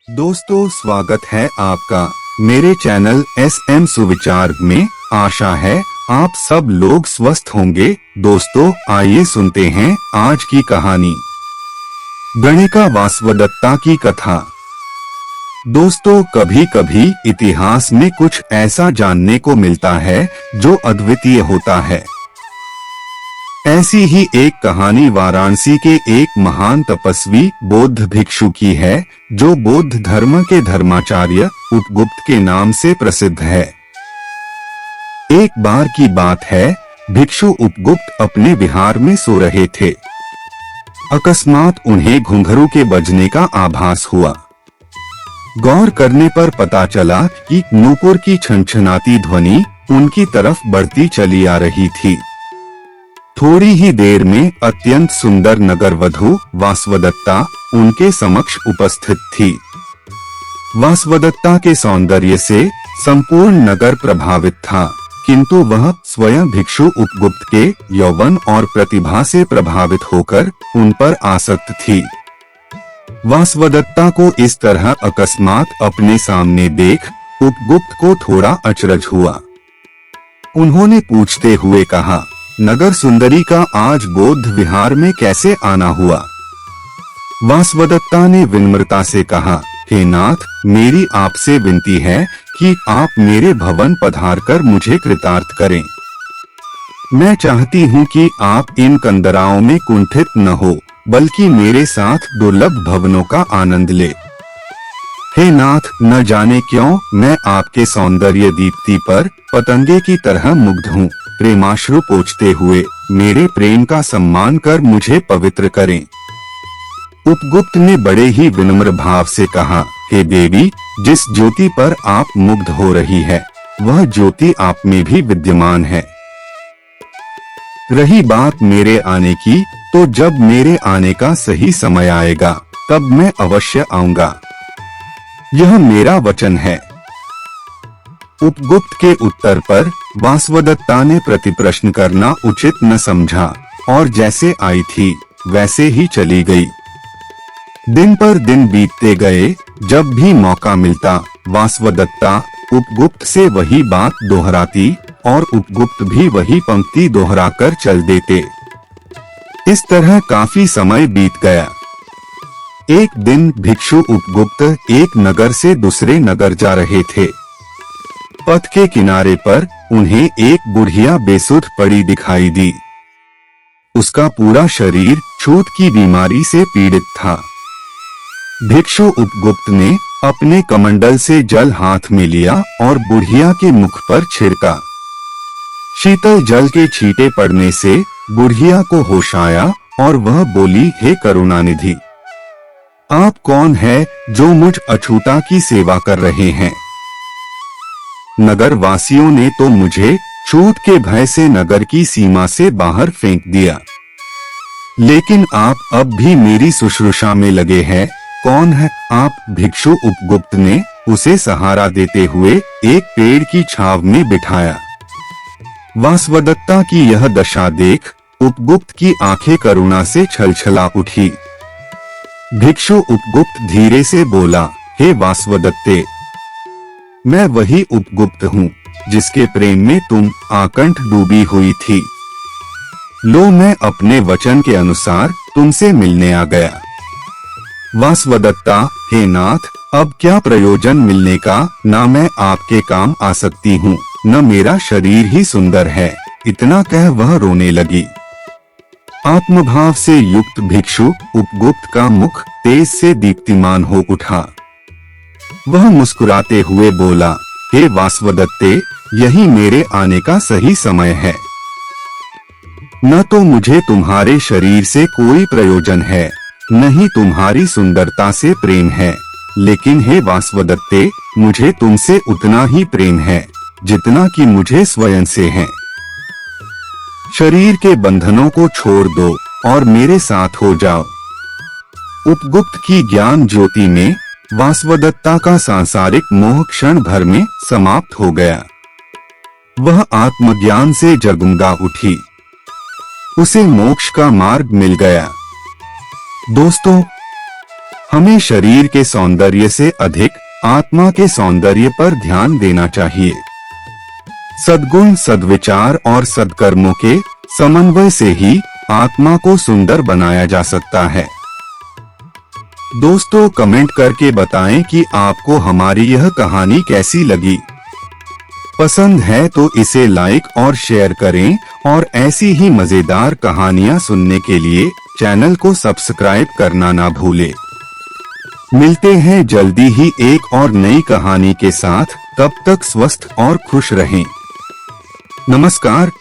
दोस्तों, स्वागत है आपका मेरे चैनल SM सुविचार में। आशा है आप सब लोग स्वस्थ होंगे। दोस्तों, आइए सुनते हैं आज की कहानी, गणिका वासवदत्ता की कथा। दोस्तों, कभी कभी इतिहास में कुछ ऐसा जानने को मिलता है जो अद्वितीय होता है। ऐसी ही एक कहानी वाराणसी के एक महान तपस्वी बौद्ध भिक्षु की है, जो बौद्ध धर्म के धर्माचार्य उपगुप्त के नाम से प्रसिद्ध है। एक बार की बात है, भिक्षु उपगुप्त अपने विहार में सो रहे थे। अकस्मात उन्हें घुंघरू के बजने का आभास हुआ। गौर करने पर पता चला कि नूपुर की छनछनाती ध्वनि उनकी तरफ बढ़ती चली आ रही थी। थोड़ी ही देर में अत्यंत सुंदर नगरवधू वासवदत्ता उनके समक्ष उपस्थित थी। वासवदत्ता के सौंदर्य से संपूर्ण नगर प्रभावित था, किंतु वह स्वयं भिक्षु उपगुप्त के यौवन और प्रतिभा से प्रभावित होकर उन पर आसक्त थी। वासवदत्ता को इस तरह अकस्मात अपने सामने देख उपगुप्त को थोड़ा अचरज हुआ। उन्होंने पूछते हुए कहा, नगर सुंदरी का आज बौद्ध विहार में कैसे आना हुआ? वासवदत्ता ने विनम्रता से कहा, हे नाथ, मेरी आपसे विनती है कि आप मेरे भवन पधारकर मुझे कृतार्थ करें। मैं चाहती हूँ कि आप इन कंदराओं में कुंठित न हो, बल्कि मेरे साथ दुर्लभ भवनों का आनंद ले। हे नाथ, न जाने क्यों मैं आपके सौंदर्य दीप्ति पर पतंगे की तरह मुग्ध हूँ। प्रेमाश्रु पोंछते हुए मेरे प्रेम का सम्मान कर मुझे पवित्र करें। उपगुप्त ने बड़े ही विनम्र भाव से कहा, हे देवी, जिस ज्योति पर आप मुग्ध हो रही है, वह ज्योति आप में भी विद्यमान है। रही बात मेरे आने की, तो जब मेरे आने का सही समय आएगा तब मैं अवश्य आऊंगा। यह मेरा वचन है। उपगुप्त के उत्तर पर वासवदत्ता ने प्रतिप्रश्न करना उचित न समझा और जैसे आई थी वैसे ही चली गई। दिन पर दिन बीतते गए। जब भी मौका मिलता वासवदत्ता उपगुप्त से वही बात दोहराती और उपगुप्त भी वही पंक्ति दोहराकर चल देते। इस तरह काफी समय बीत गया। एक दिन भिक्षु उपगुप्त एक नगर से दूसरे नगर जा रहे थे। पथ के किनारे पर उन्हें एक बुढ़िया बेसुध पड़ी दिखाई दी। उसका पूरा शरीर छूत की बीमारी से पीड़ित था। भिक्षु उपगुप्त ने अपने कमंडल से जल हाथ में लिया और बुढ़िया के मुख पर छिड़का। शीतल जल के छींटे पड़ने से बुढ़िया को होश आया और वह बोली, हे करुणानिधि, आप कौन है जो मुझ अछूता की सेवा कर रहे हैं? नगर वासियों ने तो मुझे छूत के भय से नगर की सीमा से बाहर फेंक दिया, लेकिन आप अब भी मेरी शुश्रूषा में लगे हैं। कौन है आप? भिक्षु उपगुप्त ने उसे सहारा देते हुए एक पेड़ की छाव में बिठाया। वासवदत्ता की यह दशा देख उपगुप्त की आंखें करुणा से छलछला उठी। भिक्षु उपगुप्त धीरे से बोला, हे वासवदत्ते, मैं वही उपगुप्त हूँ जिसके प्रेम में तुम आकंठ डूबी हुई थी। लो, मैं अपने वचन के अनुसार तुमसे मिलने आ गया। वासवदत्ता, हे नाथ, अब क्या प्रयोजन मिलने का? ना मैं आपके काम आ सकती हूँ, न मेरा शरीर ही सुंदर है। इतना कह वह रोने लगी। आत्मभाव से युक्त भिक्षु उपगुप्त का मुख तेज से दीप्तिमान हो उठा। वह मुस्कुराते हुए बोला, हे वासवदत्ते, यही मेरे आने का सही समय है। न तो मुझे तुम्हारे शरीर से कोई प्रयोजन है, न ही तुम्हारी सुंदरता से प्रेम है, लेकिन हे वासवदत्ते, मुझे तुमसे उतना ही प्रेम है जितना कि मुझे स्वयं से है। शरीर के बंधनों को छोड़ दो और मेरे साथ हो जाओ। उपगुप्त की ज्ञान ज्योति में वासवदत्ता का सांसारिक मोह क्षण भर में समाप्त हो गया। वह आत्मज्ञान से जगमगा उठी। उसे मोक्ष का मार्ग मिल गया। दोस्तों, हमें शरीर के सौंदर्य से अधिक आत्मा के सौंदर्य पर ध्यान देना चाहिए। सद्गुण, सद्विचार और सद्कर्मों के समन्वय से ही आत्मा को सुंदर बनाया जा सकता है। दोस्तों, कमेंट करके बताएं कि आपको हमारी यह कहानी कैसी लगी। पसंद है तो इसे लाइक और शेयर करें और ऐसी ही मजेदार कहानियां सुनने के लिए चैनल को सब्सक्राइब करना ना भूलें। मिलते हैं जल्दी ही एक और नई कहानी के साथ। तब तक स्वस्थ और खुश रहें। नमस्कार।